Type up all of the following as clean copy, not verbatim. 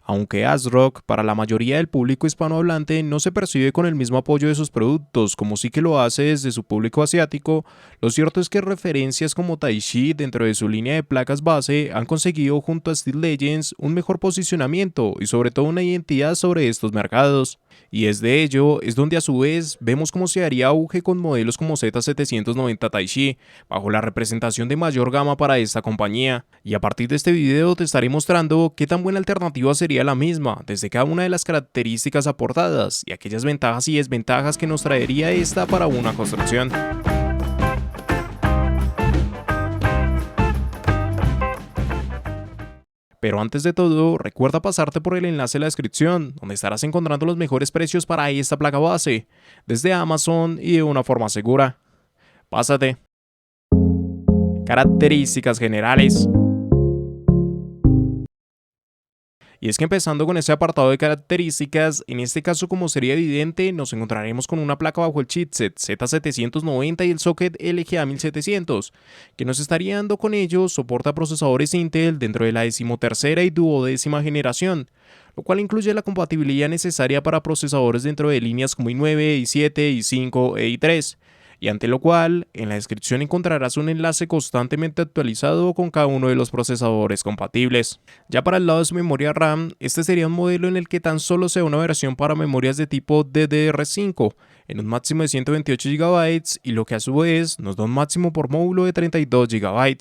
Aunque ASRock para la mayoría del público hispanohablante no se percibe con el mismo apoyo de sus productos como sí que lo hace desde su público asiático, lo cierto es que referencias como Taishi dentro de su línea de placas base han conseguido junto a Steel Legends un mejor posicionamiento y sobre todo una identidad sobre estos mercados. Y desde ello es donde a su vez vemos cómo se haría auge con modelos como Z790 Taishi, bajo la representación de mayor gama para esta compañía. Y a partir de este video te estaré mostrando qué tan buena alternativa sería la misma, desde cada una de las características aportadas y aquellas ventajas y desventajas que nos traería esta para una construcción. Pero antes de todo, recuerda pasarte por el enlace en la descripción, donde estarás encontrando los mejores precios para esta placa base, desde Amazon y de una forma segura. Pásate. Características generales. Y es que empezando con este apartado de características, en este caso como sería evidente, nos encontraremos con una placa bajo el chipset Z790 y el socket LGA 1700, que nos estaría dando con ello soporte a procesadores Intel dentro de la 13ª y 12ª generación, lo cual incluye la compatibilidad necesaria para procesadores dentro de líneas como i9, i7, i5 e i3, y ante lo cual en la descripción encontrarás un enlace constantemente actualizado con cada uno de los procesadores compatibles. Ya para el lado de su memoria RAM, este sería un modelo en el que tan solo sea una versión para memorias de tipo DDR5 en un máximo de 128 GB y lo que a su vez nos da un máximo por módulo de 32 GB.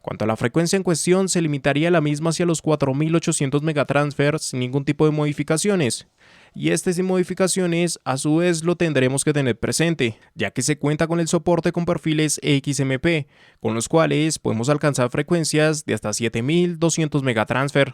Cuanto a la frecuencia en cuestión, se limitaría la misma hacia los 4800 MT sin ningún tipo de modificaciones. Y este sin modificaciones a su vez lo tendremos que tener presente, ya que se cuenta con el soporte con perfiles XMP, con los cuales podemos alcanzar frecuencias de hasta 7200 MT.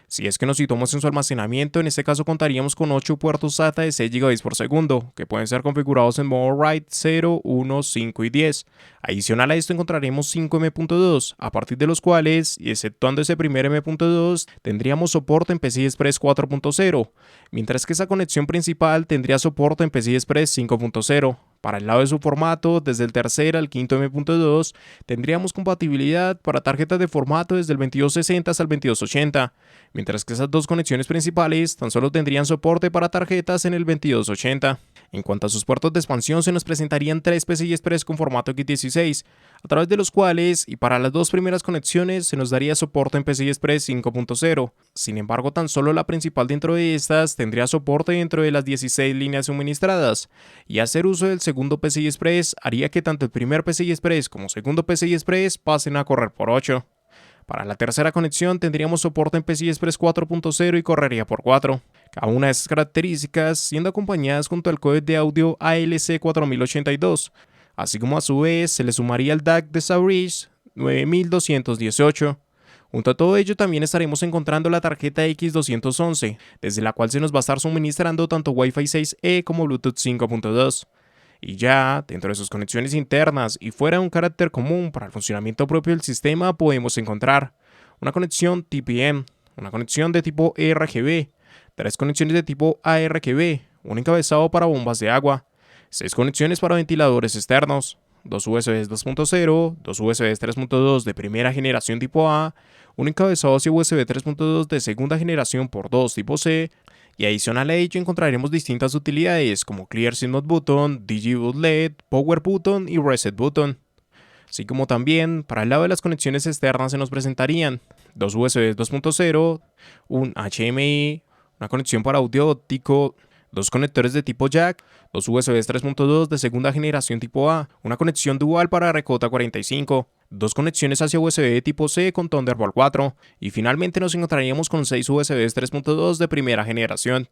Si es que nos situamos en su almacenamiento, en este caso contaríamos con 8 puertos SATA de 6 GB por segundo, que pueden ser configurados en modo RAID 0, 1, 5 y 10. Adicional a esto encontraremos 5 M.2, a partir de los cuales, y exceptuando ese primer M.2, tendríamos soporte en PCI Express 4.0, mientras que esa conexión principal tendría soporte en PCI Express 5.0. Para el lado de su formato, desde el tercer al quinto M.2, tendríamos compatibilidad para tarjetas de formato desde el 2260 hasta el 2280, mientras que esas dos conexiones principales tan solo tendrían soporte para tarjetas en el 2280. En cuanto a sus puertos de expansión, se nos presentarían 3 PCI Express con formato X16, a través de los cuales, y para las dos primeras conexiones, se nos daría soporte en PCI Express 5.0. Sin embargo, tan solo la principal dentro de estas tendría soporte dentro de las 16 líneas suministradas, y hacer uso del segundo PCI Express haría que tanto el primer PCI Express como segundo PCI Express pasen a correr por 8. Para la tercera conexión tendríamos soporte en PCI Express 4.0 y correría por 4. Cada una de estas características siendo acompañadas junto al códec de audio ALC 4082, así como a su vez se le sumaría el DAC de Saurich 9218. Junto a todo ello también estaremos encontrando la tarjeta X211, desde la cual se nos va a estar suministrando tanto Wi-Fi 6E como Bluetooth 5.2. Y ya, dentro de sus conexiones internas y fuera de un carácter común para el funcionamiento propio del sistema, podemos encontrar una conexión TPM, una conexión de tipo RGB, 3 conexiones de tipo ARGB, un encabezado para bombas de agua, 6 conexiones para ventiladores externos, 2 USB 2.0, 2 USB 3.2 de primera generación tipo A, un encabezado hacia USB 3.2 de segunda generación por 2 tipo C, y adicional a ello encontraremos distintas utilidades como Clear Sim Mode Button, DigiBoot LED, Power Button y Reset Button. Así como también, para el lado de las conexiones externas se nos presentarían 2 USB 2.0, un HDMI, una conexión para audio óptico, 2 conectores de tipo jack, 2 USB 3.2 de segunda generación tipo A, una conexión dual para RJ45, 2 conexiones hacia USB de tipo C con Thunderbolt 4 y finalmente nos encontraríamos con 6 USB 3.2 de primera generación.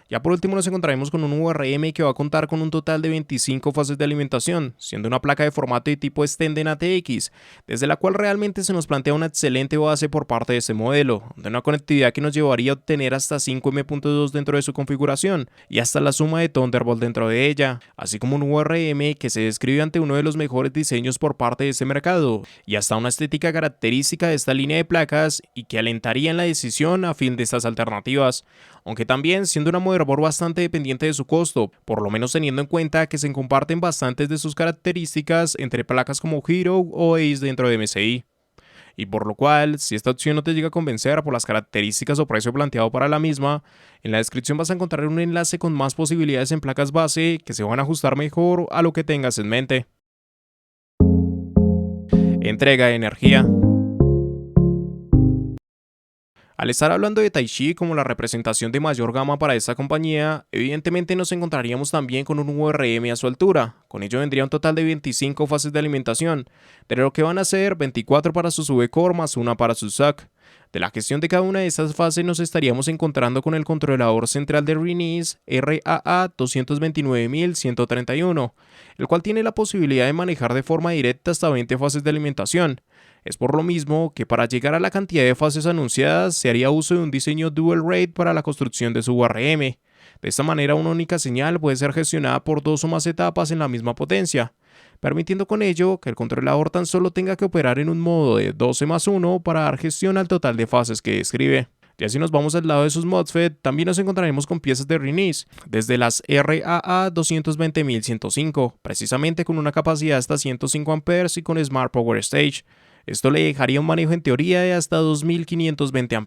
Ya por último nos encontraremos con un URM que va a contar con un total de 25 fases de alimentación, siendo una placa de formato de tipo Extended ATX, desde la cual realmente se nos plantea una excelente base por parte de este modelo, de una conectividad que nos llevaría a obtener hasta 5 M.2 dentro de su configuración y hasta la suma de Thunderbolt dentro de ella, así como un URM que se describe ante uno de los mejores diseños por parte de este mercado y hasta una estética característica de esta línea de placas y que alentaría en la decisión a fin de estas alternativas, aunque también siendo una motherboard bastante dependiente de su costo, por lo menos teniendo en cuenta que se comparten bastantes de sus características entre placas como Hero o Ace dentro de MSI. y por lo cual, si esta opción no te llega a convencer por las características o precio planteado para la misma, en la descripción vas a encontrar un enlace con más posibilidades en placas base que se van a ajustar mejor a lo que tengas en mente. Entrega de energía. Al estar hablando de Taichi como la representación de mayor gama para esta compañía, evidentemente nos encontraríamos también con un URM a su altura. Con ello vendría un total de 25 fases de alimentación, de lo que van a ser 24 para su V-Core más una para su SAC. De la gestión de cada una de estas fases nos estaríamos encontrando con el controlador central de Renice RAA229131, el cual tiene la posibilidad de manejar de forma directa hasta 20 fases de alimentación. Es por lo mismo que para llegar a la cantidad de fases anunciadas se haría uso de un diseño dual rate para la construcción de su URM. De esta manera una única señal puede ser gestionada por dos o más etapas en la misma potencia, permitiendo con ello que el controlador tan solo tenga que operar en un modo de 12+1 para dar gestión al total de fases que describe. Ya si nos vamos al lado de sus MOSFET, también nos encontraremos con piezas de Renice, desde las RAA220105, precisamente con una capacidad hasta 105 A y con Smart Power Stage. Esto le dejaría un manejo en teoría de hasta 2520 A.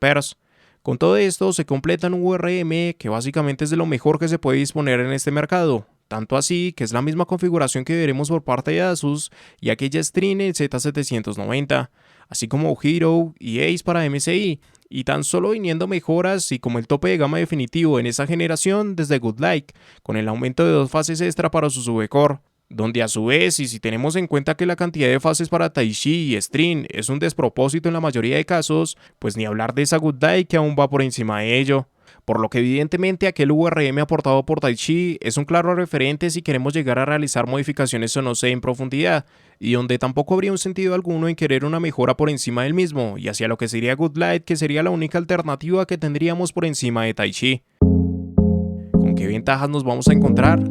Con todo esto se completa un URM que básicamente es de lo mejor que se puede disponer en este mercado. Tanto así que es la misma configuración que veremos por parte de Asus y aquella String Z790, así como Hero y Ace para MSI, y tan solo viniendo mejoras y como el tope de gama definitivo en esa generación desde Goodlike, con el aumento de 2 fases extra para su V-Core, donde a su vez, y si tenemos en cuenta que la cantidad de fases para Taichi y String es un despropósito en la mayoría de casos, pues ni hablar de esa Goodlike que aún va por encima de ello. Por lo que evidentemente aquel URM aportado por Taichi es un claro referente si queremos llegar a realizar modificaciones o no sé en profundidad, y donde tampoco habría un sentido alguno en querer una mejora por encima del mismo, y hacia lo que sería Goodlike, que sería la única alternativa que tendríamos por encima de Taichi. ¿Con qué ventajas nos vamos a encontrar?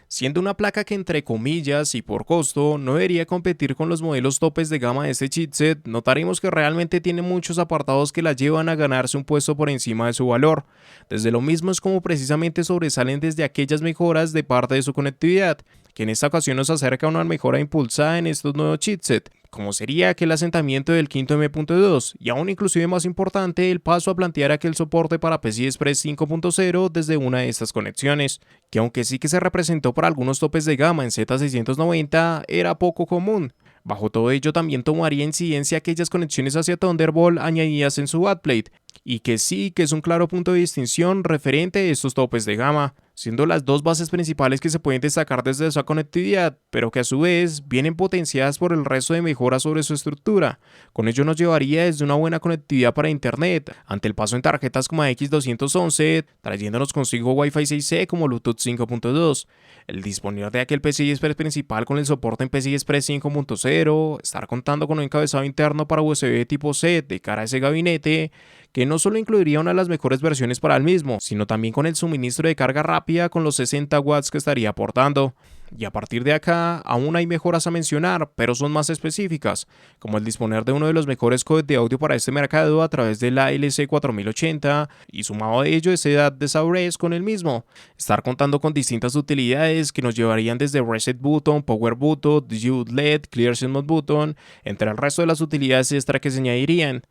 Siendo una placa que entre comillas y por costo no debería competir con los modelos topes de gama de este chipset, notaremos que realmente tiene muchos apartados que la llevan a ganarse un puesto por encima de su valor. Desde lo mismo es como precisamente sobresalen desde aquellas mejoras de parte de su conectividad, que en esta ocasión nos acerca a una mejora impulsada en estos nuevos chipsets, como sería aquel asentamiento del quinto M.2 y aún inclusive más importante el paso a plantear aquel soporte para PCI Express 5.0 desde una de estas conexiones, que aunque sí que se representó para algunos topes de gama en Z690 era poco común. Bajo todo ello también tomaría incidencia aquellas conexiones hacia Thunderbolt añadidas en su backplate, y que sí que es un claro punto de distinción referente a estos topes de gama, siendo las dos bases principales que se pueden destacar desde esa conectividad, pero que a su vez vienen potenciadas por el resto de mejoras sobre su estructura. Con ello nos llevaría desde una buena conectividad para internet, ante el paso en tarjetas como X211, trayéndonos consigo Wi-Fi 6E como Bluetooth 5.2, el disponer de aquel PCI Express principal con el soporte en PCI Express 5.0, estar contando con un encabezado interno para USB tipo C de cara a ese gabinete, que no solo incluiría una de las mejores versiones para el mismo, sino también con el suministro de carga rápida con los 60 watts que estaría aportando. Y a partir de acá, aún hay mejoras a mencionar, pero son más específicas, como el disponer de uno de los mejores codecs de audio para este mercado a través de la LC4080 y sumado a ello esa edad de Saures con el mismo. Estar contando con distintas utilidades que nos llevarían desde Reset Button, Power Button, Diode LED, Clear Mode Button, entre el resto de las utilidades extra que se añadirían.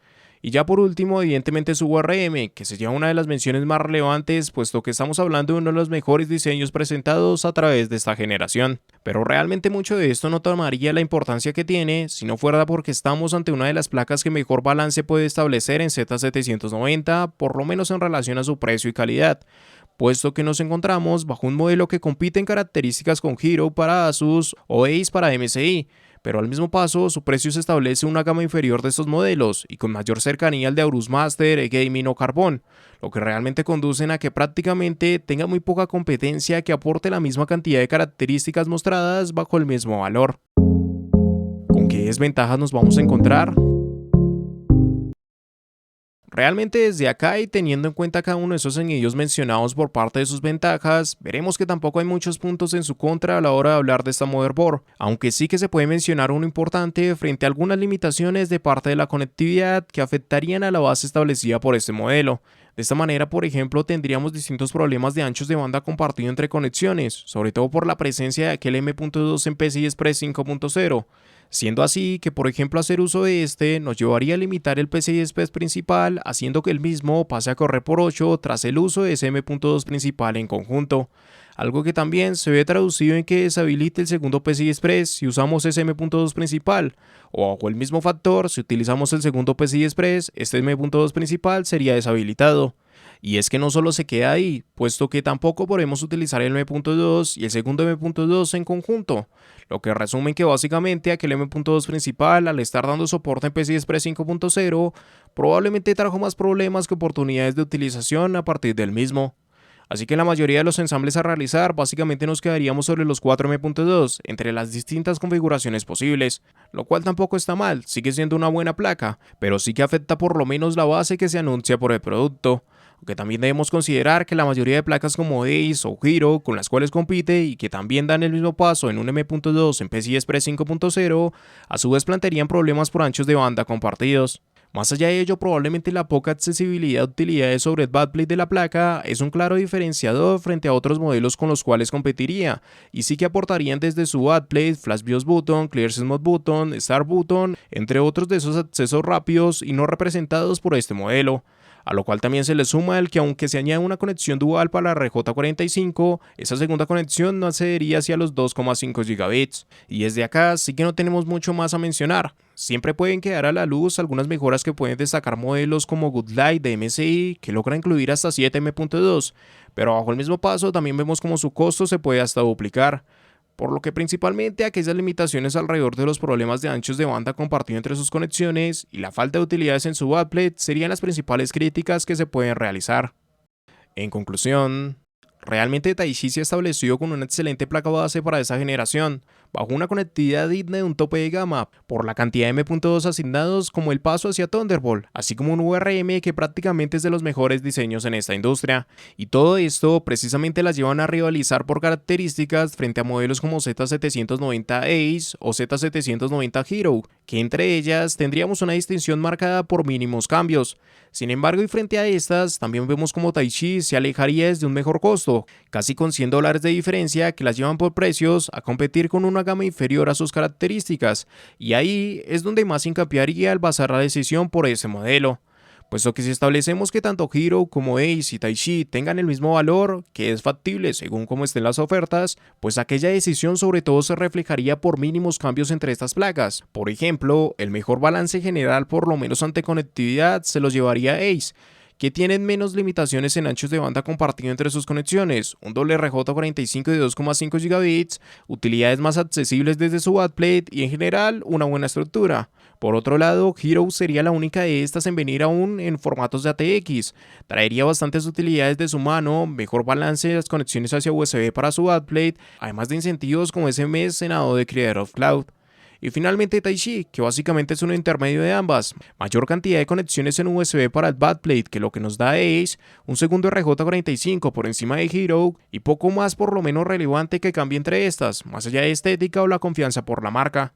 Y ya por último, evidentemente su URM, que sería una de las menciones más relevantes, puesto que estamos hablando de uno de los mejores diseños presentados a través de esta generación. Pero realmente mucho de esto no tomaría la importancia que tiene, si no fuera porque estamos ante una de las placas que mejor balance puede establecer en Z790, por lo menos en relación a su precio y calidad, puesto que nos encontramos bajo un modelo que compite en características con Hero para Asus o Ace para MSI, pero al mismo paso su precio se establece una gama inferior de estos modelos y con mayor cercanía al de Aorus Master, Gaming o Carbon, lo que realmente conducen a que prácticamente tenga muy poca competencia que aporte la misma cantidad de características mostradas bajo el mismo valor. ¿Con qué desventajas nos vamos a encontrar? Realmente desde acá y teniendo en cuenta cada uno de esos añadidos mencionados por parte de sus ventajas, veremos que tampoco hay muchos puntos en su contra a la hora de hablar de esta motherboard, aunque sí que se puede mencionar uno importante frente a algunas limitaciones de parte de la conectividad que afectarían a la base establecida por este modelo. De esta manera, por ejemplo, tendríamos distintos problemas de anchos de banda compartido entre conexiones, sobre todo por la presencia de aquel M.2 en PCI Express 5.0, siendo así que, por ejemplo, hacer uso de este nos llevaría a limitar el PCI Express principal, haciendo que el mismo pase a correr por 8 tras el uso de ese M.2 principal en conjunto. Algo que también se ve traducido en que deshabilite el segundo PCI Express si usamos ese M.2 principal, o bajo el mismo factor, si utilizamos el segundo PCI Express, este M.2 principal sería deshabilitado. Y es que no solo se queda ahí, puesto que tampoco podemos utilizar el M.2 y el segundo M.2 en conjunto, lo que resume en que básicamente aquel M.2 principal, al estar dando soporte en PCI Express 5.0, probablemente trajo más problemas que oportunidades de utilización a partir del mismo. Así que en la mayoría de los ensambles a realizar, básicamente nos quedaríamos sobre los 4 M.2 entre las distintas configuraciones posibles, lo cual tampoco está mal, sigue siendo una buena placa, pero sí que afecta por lo menos la base que se anuncia por el producto. Aunque también debemos considerar que la mayoría de placas como Ace o Hero, con las cuales compite y que también dan el mismo paso en un M.2 en PCI Express 5.0, a su vez plantearían problemas por anchos de banda compartidos. Más allá de ello, probablemente la poca accesibilidad de utilidades sobre el backplate de la placa es un claro diferenciador frente a otros modelos con los cuales competiría, y sí que aportarían desde su backplate, Flash BIOS Button, Clear Mode Button, Start Button, entre otros de esos accesos rápidos y no representados por este modelo. A lo cual también se le suma el que aunque se añade una conexión dual para la RJ45, esa segunda conexión no accedería hacia los 2,5 gigabits. Y desde acá sí que no tenemos mucho más a mencionar. Siempre pueden quedar a la luz algunas mejoras que pueden destacar modelos como Goodlight de MSI, que logra incluir hasta 7 M.2, pero bajo el mismo paso también vemos como su costo se puede hasta duplicar. Por lo que principalmente aquellas limitaciones alrededor de los problemas de anchos de banda compartido entre sus conexiones y la falta de utilidades en su backplate serían las principales críticas que se pueden realizar. En conclusión, realmente Taichi se estableció con una excelente placa base para esa generación, bajo una conectividad digna de un tope de gama, por la cantidad de M.2 asignados como el paso hacia Thunderbolt, así como un URM que prácticamente es de los mejores diseños en esta industria. Y todo esto precisamente las llevan a rivalizar por características frente a modelos como Z790 Ace o Z790 Hero, que entre ellas tendríamos una distinción marcada por mínimos cambios. Sin embargo, y frente a estas, también vemos como Taichi se alejaría desde un mejor costo, casi con $100 de diferencia que las llevan por precios a competir con una gama inferior a sus características, y ahí es donde más hincapié haría al basar la decisión por ese modelo. Puesto que si establecemos que tanto Hero como Ace y Taichi tengan el mismo valor, que es factible según cómo estén las ofertas, pues aquella decisión sobre todo se reflejaría por mínimos cambios entre estas placas. Por ejemplo, el mejor balance general por lo menos ante conectividad se los llevaría Ace, que tienen menos limitaciones en anchos de banda compartido entre sus conexiones, un doble RJ45 de 2,5 gigabits, utilidades más accesibles desde su backplate y en general una buena estructura. Por otro lado, Hero sería la única de estas en venir aún en formatos de ATX, traería bastantes utilidades de su mano, mejor balance de las conexiones hacia USB para su backplate, además de incentivos como ese mecenado de Creator of Cloud. Y finalmente Taichi, que básicamente es un intermedio de ambas, mayor cantidad de conexiones en USB para el backplate que lo que nos da Ace, un segundo RJ45 por encima de Hero y poco más por lo menos relevante que cambie entre estas, más allá de estética o la confianza por la marca.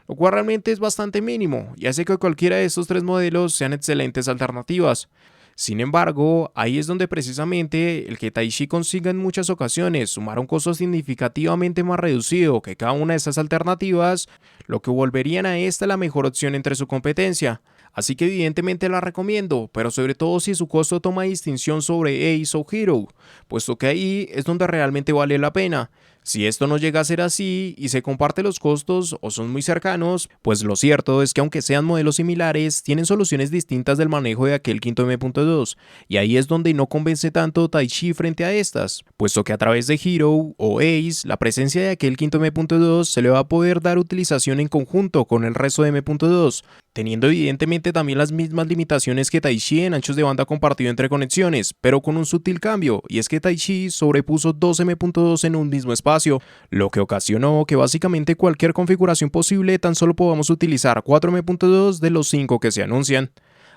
Lo cual realmente es bastante mínimo y hace que cualquiera de estos tres modelos sean excelentes alternativas. Sin embargo, ahí es donde precisamente el que Taichi consiga en muchas ocasiones sumar un costo significativamente más reducido que cada una de estas alternativas, lo que volverían a esta la mejor opción entre su competencia. Así que evidentemente la recomiendo, pero sobre todo si su costo toma distinción sobre Ace o Hero, puesto que ahí es donde realmente vale la pena. Si esto no llega a ser así y se comparte los costos o son muy cercanos, pues lo cierto es que aunque sean modelos similares, tienen soluciones distintas del manejo de aquel quinto M.2, y ahí es donde no convence tanto Taichi frente a estas, puesto que a través de Hero o Ace, la presencia de aquel quinto M.2 se le va a poder dar utilización en conjunto con el resto de M.2, teniendo evidentemente también las mismas limitaciones que Taichi en anchos de banda compartido entre conexiones, pero con un sutil cambio, y es que Taichi sobrepuso 2 M.2 en un mismo espacio, lo que ocasionó que básicamente cualquier configuración posible tan solo podamos utilizar 4 M.2 de los 5 que se anuncian.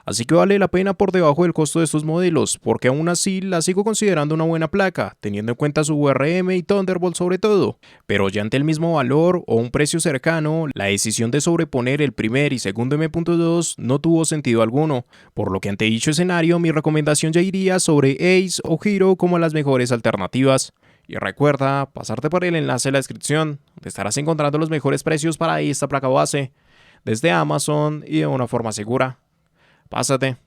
Así que vale la pena por debajo del costo de estos modelos, porque aún así la sigo considerando una buena placa, teniendo en cuenta su URM y Thunderbolt sobre todo. Pero ya ante el mismo valor o un precio cercano, la decisión de sobreponer el primer y segundo M.2 no tuvo sentido alguno, por lo que ante dicho escenario mi recomendación ya iría sobre Ace o Hero como las mejores alternativas. Y recuerda pasarte por el enlace de la descripción, donde estarás encontrando los mejores precios para esta placa base, desde Amazon y de una forma segura. Pásate.